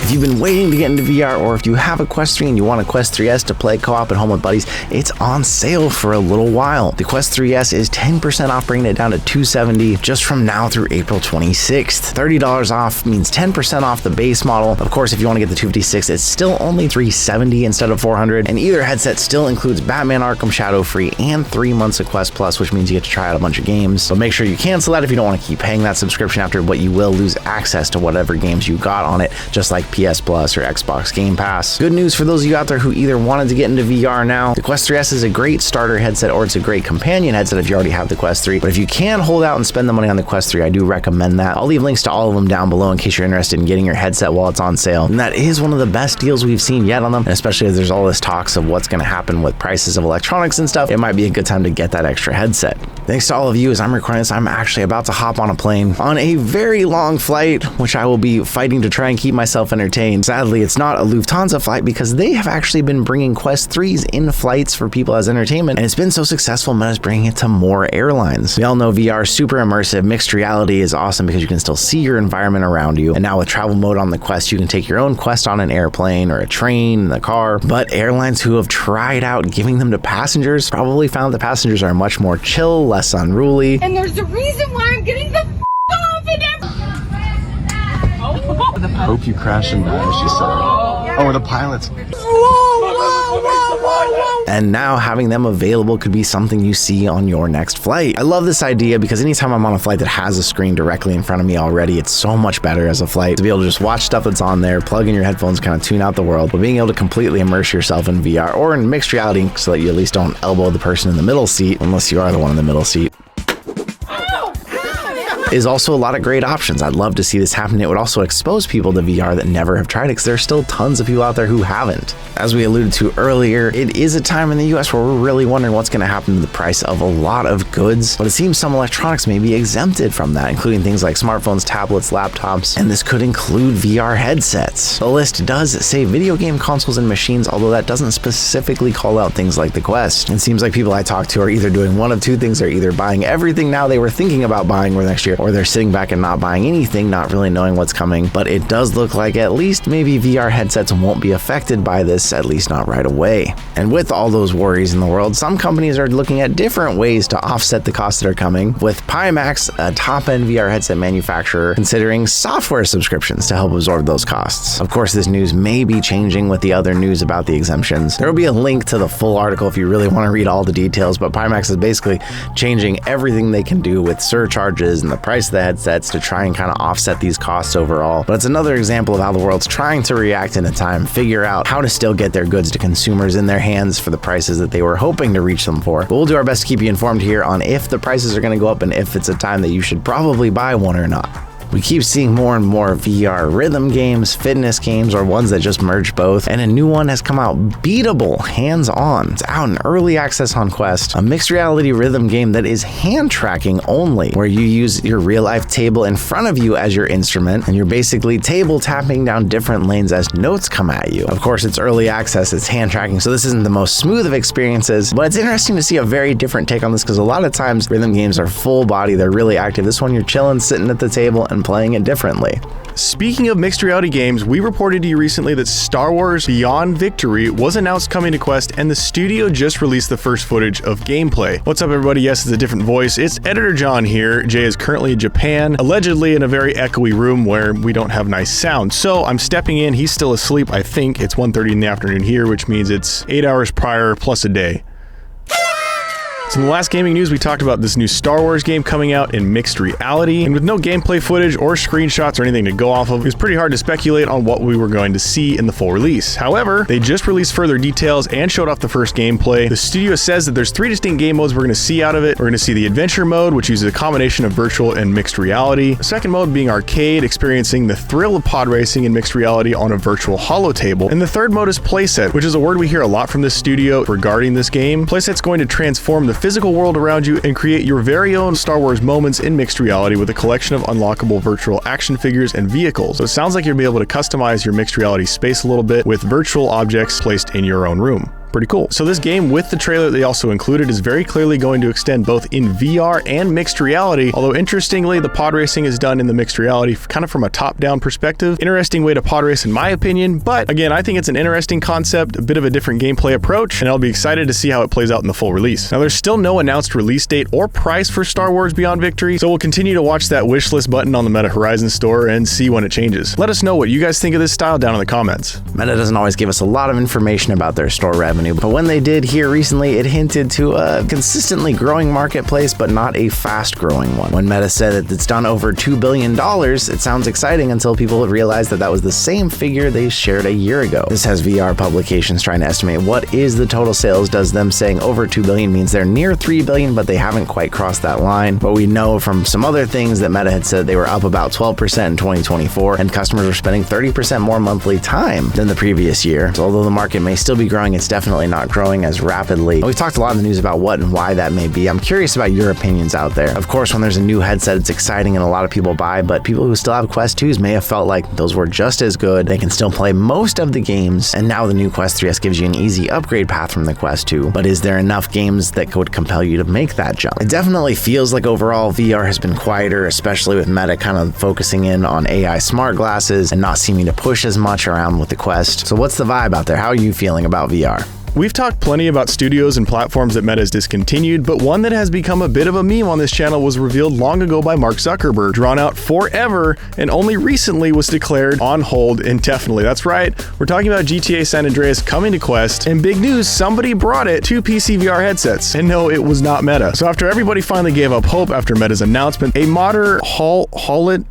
If you've been waiting to get into VR, or if you have a Quest 3 and you want a Quest 3S to play co-op at home with buddies, it's on sale for a little while. The Quest 3S is 10% off, bringing it down to $270 just from now through April 26th. $30 off means 10% off the base model. Of course, if you want to get the 256, it's still only $370 instead of $400, and either headset still includes Batman Arkham Shadow Free and 3 months of Quest Plus, which means you get to try out a bunch of games. So make sure you cancel that if you don't want to keep paying that subscription after, but you will lose access to whatever games you got on it, just like PS Plus or Xbox Game Pass. Good news for those of you out there who either wanted to get into VR now. The Quest 3S is a great starter headset, or it's a great companion headset if you already have the Quest 3. But if you can hold out and spend the money on the Quest 3, I do recommend that. I'll leave links to all of them down below in case you're interested in getting your headset while it's on sale. And that is one of the best deals we've seen yet on them, and especially as there's all this talks of what's going to happen with prices of electronics and stuff, it might be a good time to get that extra headset. Thanks to all of you. As I'm recording this, I'm actually about to hop on a plane on a very long flight, which I will be fighting to try and keep myself entertained. Sadly, it's not a Lufthansa flight because they have actually been bringing Quest 3s in flights for people as entertainment, and it's been so successful, Meta's bringing it to more airlines. We all know VR is super immersive. Mixed reality is awesome because you can still see your environment around you, and now with travel mode on the Quest, you can take your own Quest on an airplane or a train, in the car. But airlines who have tried out giving them to passengers probably found the passengers are much more chill, less unruly. And there's a reason why I'm getting the off in Hope you crash and die, she said. Oh, the pilots. And now having them available could be something you see on your next flight. I love this idea because anytime I'm on a flight that has a screen directly in front of me already, it's so much better as a flight to be able to just watch stuff that's on there, plug in your headphones, kind of tune out the world, but being able to completely immerse yourself in VR or in mixed reality so that you at least don't elbow the person in the middle seat, unless you are the one in the middle seat, is also a lot of great options. I'd love to see this happen. It would also expose people to VR that never have tried it, because there's still tons of people out there who haven't. As we alluded to earlier, it is a time in the US where we're really wondering what's going to happen to the price of a lot of goods, but it seems some electronics may be exempted from that, including things like smartphones, tablets, laptops, and this could include VR headsets. The list does say video game consoles and machines, although that doesn't specifically call out things like the Quest. It seems like people I talk to are either doing one of two things. They're either buying everything now they were thinking about buying for next year, or they're sitting back and not buying anything, not really knowing what's coming. But it does look like at least maybe VR headsets won't be affected by this, at least not right away. And with all those worries in the world, some companies are looking at different ways to offset the costs that are coming, with Pimax, a top-end VR headset manufacturer, considering software subscriptions to help absorb those costs. Of course, this news may be changing with the other news about the exemptions. There will be a link to the full article if you really want to read all the details, but Pimax is basically changing everything they can do with surcharges and the price of the headsets to try and kind of offset these costs overall. But it's another example of how the world's trying to react in a time, figure out how to still get their goods to consumers in their hands for the prices that they were hoping to reach them for. But we'll do our best to keep you informed here on if the prices are going to go up and if it's a time that you should probably buy one or not. We keep seeing more and more VR rhythm games, fitness games, or ones that just merge both, and a new one has come out, Beatable Hands-On. It's out in early access on Quest, a mixed reality rhythm game that is hand tracking only, where you use your real-life table in front of you as your instrument, and you're basically table tapping down different lanes as notes come at you. Of course, it's early access, it's hand tracking, so this isn't the most smooth of experiences, but it's interesting to see a very different take on this, because a lot of times rhythm games are full body, they're really active. This one, you're chilling, sitting at the table, and playing it differently. Speaking of mixed reality games, we reported to you recently that Star Wars Beyond Victory was announced coming to Quest, and the studio just released the first footage of gameplay. What's up, everybody? Yes, it's a different voice. It's Editor Jon here. Jay is currently in Japan, allegedly in a very echoey room where we don't have nice sound. So I'm stepping in. He's still asleep, I think. It's 1:30 in the afternoon here, which means it's 8 hours prior plus a day. So in the last gaming news, we talked about this new Star Wars game coming out in mixed reality, and with no gameplay footage or screenshots or anything to go off of, it was pretty hard to speculate on what we were going to see in the full release. However, they just released further details and showed off the first gameplay. The studio says that there's 3 distinct game modes we're going to see out of it. We're going to see the adventure mode, which uses a combination of virtual and mixed reality. The second mode being arcade, experiencing the thrill of pod racing in mixed reality on a virtual holotable. And the third mode is playset, which is a word we hear a lot from this studio regarding this game. Playset's going to transform the physical world around you and create your very own Star Wars moments in mixed reality with a collection of unlockable virtual action figures and vehicles. So it sounds like you'll be able to customize your mixed reality space a little bit with virtual objects placed in your own room. Pretty cool. So this game, with the trailer they also included, is very clearly going to extend both in VR and mixed reality, although interestingly, the pod racing is done in the mixed reality kind of from a top-down perspective. Interesting way to pod race in my opinion, but again, I think it's an interesting concept, a bit of a different gameplay approach, and I'll be excited to see how it plays out in the full release. Now, there's still no announced release date or price for Star Wars Beyond Victory, so we'll continue to watch that wishlist button on the Meta Horizon store and see when it changes. Let us know what you guys think of this style down in the comments. Meta doesn't always give us a lot of information about their store revenue, but when they did here recently, it hinted to a consistently growing marketplace, but not a fast-growing one. When Meta said that it's done over $2 billion, it sounds exciting until people realize that that was the same figure they shared a year ago. This has VR publications trying to estimate what is the total sales. Does them saying over $2 billion means they're near $3 billion, but they haven't quite crossed that line. But we know from some other things that Meta had said they were up about 12% in 2024, and customers were spending 30% more monthly time than the previous year. So although the market may still be growing, it's definitely not growing as rapidly. We've talked a lot in the news about what and why that may be. I'm curious about your opinions out there. Of course, when there's a new headset, it's exciting and a lot of people buy, but people who still have Quest 2s may have felt like those were just as good. They can still play most of the games, and now the new Quest 3S gives you an easy upgrade path from the Quest 2. But is there enough games that would compel you to make that jump? It definitely feels like overall VR has been quieter, especially with Meta kind of focusing in on AI smart glasses and not seeming to push as much around with the Quest. So what's the vibe out there? How are you feeling about VR? We've talked plenty about studios and platforms that Meta has discontinued, but one that has become a bit of a meme on this channel was revealed long ago by Mark Zuckerberg, drawn out forever, and only recently was declared on hold indefinitely. That's right, we're talking about GTA San Andreas coming to Quest, and big news, somebody brought it to PC VR headsets. And no, it was not Meta. So after everybody finally gave up hope after Meta's announcement, a modder Hollid?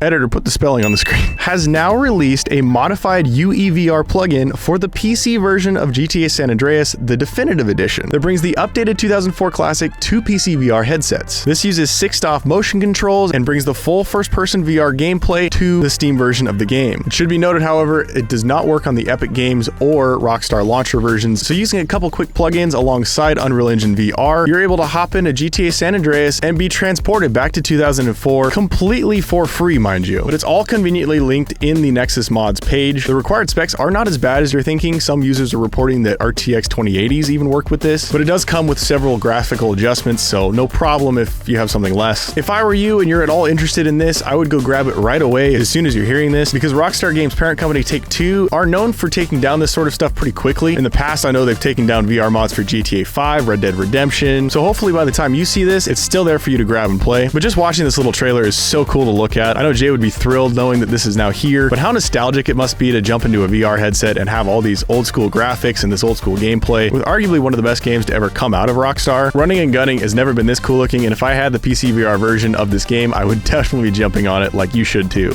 Editor, put the spelling on the screen. Has now released a modified UEVR plugin for the PC version of GTA San Andreas, the Definitive Edition, that brings the updated 2004 Classic to PC VR headsets. This uses 6-off motion controls and brings the full first-person VR gameplay to the Steam version of the game. It should be noted, however, it does not work on the Epic Games or Rockstar launcher versions, so using a couple quick plugins alongside Unreal Engine VR, you're able to hop into GTA San Andreas and be transported back to 2004 completely for free, mind you. But it's all conveniently linked in the Nexus mods page. The required specs are not as bad as you're thinking. Some users are reporting that RTX 2080s even work with this, but it does come with several graphical adjustments, so no problem if you have something less. If I were you and you're at all interested in this, I would go grab it right away as soon as you're hearing this, because Rockstar Games' parent company Take-Two are known for taking down this sort of stuff pretty quickly. In the past, I know they've taken down VR mods for GTA 5, Red Dead Redemption, so hopefully by the time you see this, it's still there for you to grab and play. But just watching this little trailer is so cool to look at. I know Jay would be thrilled knowing that this is now here, but how nostalgic it must be to jump into a VR headset and have all these old school graphics and this old school gameplay with arguably one of the best games to ever come out of Rockstar. Running and gunning has never been this cool looking, and if I had the PC VR version of this game, I would definitely be jumping on it like you should too.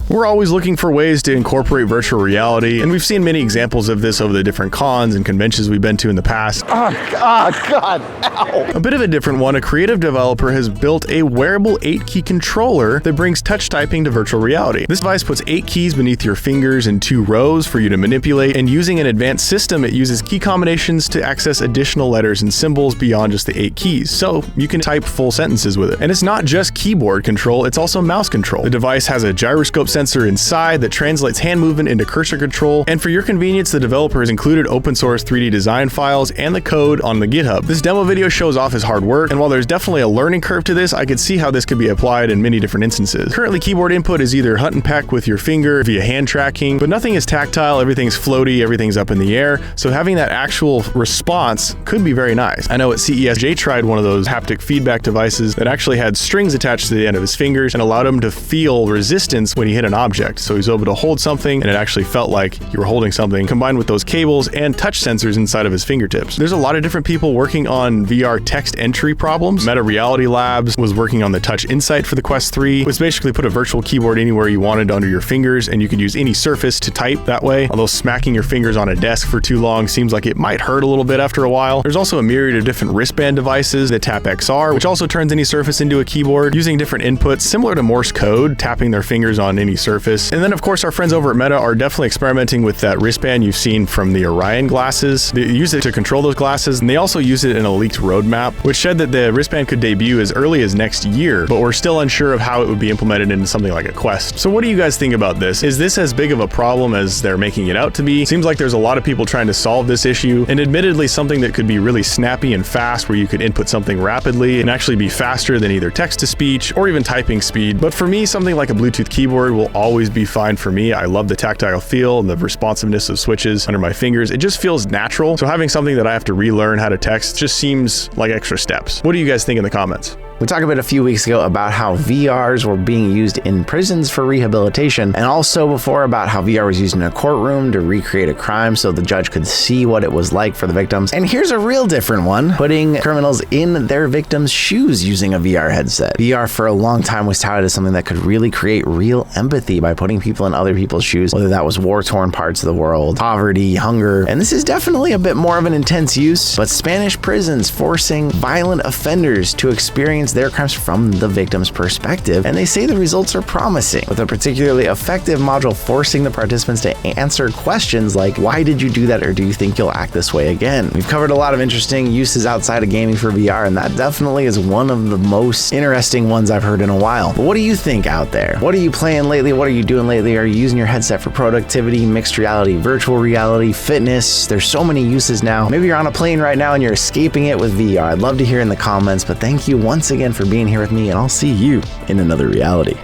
We're always looking for ways to incorporate virtual reality, and we've seen many examples of this over the different cons and conventions we've been to in the past. God, ow! A bit of a different one, a creative developer has built a wearable 8-key controller that brings touch typing to virtual reality. This device puts 8 keys beneath your fingers in 2 rows for you to manipulate, and using an advanced system, it uses key combinations to access additional letters and symbols beyond just the 8 keys, so you can type full sentences with it. And it's not just keyboard control, it's also mouse control. The device has a gyroscope sensor inside that translates hand movement into cursor control, and for your convenience, the developer has included open source 3D design files and the code on the GitHub. This demo video shows off his hard work, and while there's definitely a learning curve to this, I could see how this could be applied in many different instances. Currently, keyboard input is either hunt and peck with your finger via hand tracking, but nothing is tactile, everything's floaty, everything's up in the air, so having that actual response could be very nice. I know at CES, Jay tried one of those haptic feedback devices that actually had strings attached to the end of his fingers and allowed him to feel resistance when he hit an object. So he's able to hold something and it actually felt like you were holding something, combined with those cables and touch sensors inside of his fingertips. There's a lot of different people working on VR text entry problems. Meta Reality Labs was working on the Touch Insight for the Quest 3, which basically put a virtual keyboard anywhere you wanted under your fingers, and you could use any surface to type that way, although smacking your fingers on a desk for too long seems like it might hurt a little bit after a while. There's also a myriad of different wristband devices that tap XR, which also turns any surface into a keyboard, using different inputs similar to Morse code, tapping their fingers on any any surface. And then of course our friends over at Meta are definitely experimenting with that wristband you've seen from the Orion glasses. They use it to control those glasses, and they also use it in a leaked roadmap, which said that the wristband could debut as early as next year, but we're still unsure of how it would be implemented into something like a Quest. So what do you guys think about this? Is this as big of a problem as they're making it out to be? Seems like there's a lot of people trying to solve this issue, and admittedly something that could be really snappy and fast, where you could input something rapidly and actually be faster than either text-to-speech or even typing speed. But for me, something like a Bluetooth keyboard will always be fine for me. I love the tactile feel and the responsiveness of switches under my fingers. It just feels natural. So having something that I have to relearn how to text just seems like extra steps. What do you guys think in the comments? We talked about a few weeks ago about how VRs were being used in prisons for rehabilitation, and also before about how VR was used in a courtroom to recreate a crime so the judge could see what it was like for the victims. And here's a real different one, putting criminals in their victims' shoes using a VR headset. VR for a long time was touted as something that could really create real empathy by putting people in other people's shoes, whether that was war-torn parts of the world, poverty, hunger, and this is definitely a bit more of an intense use, but Spanish prisons forcing violent offenders to experience their crimes from the victim's perspective, and they say the results are promising, with a particularly effective module forcing the participants to answer questions like, why did you do that, or do you think you'll act this way again? We've covered a lot of interesting uses outside of gaming for VR, and that definitely is one of the most interesting ones I've heard in a while. But what do you think out there? What are you playing lately? What are you doing lately? Are you using your headset for productivity, mixed reality, virtual reality, fitness? There's so many uses now. Maybe you're on a plane right now and you're escaping it with VR. I'd love to hear in the comments, but thank you once again for being here with me, and I'll see you in another reality.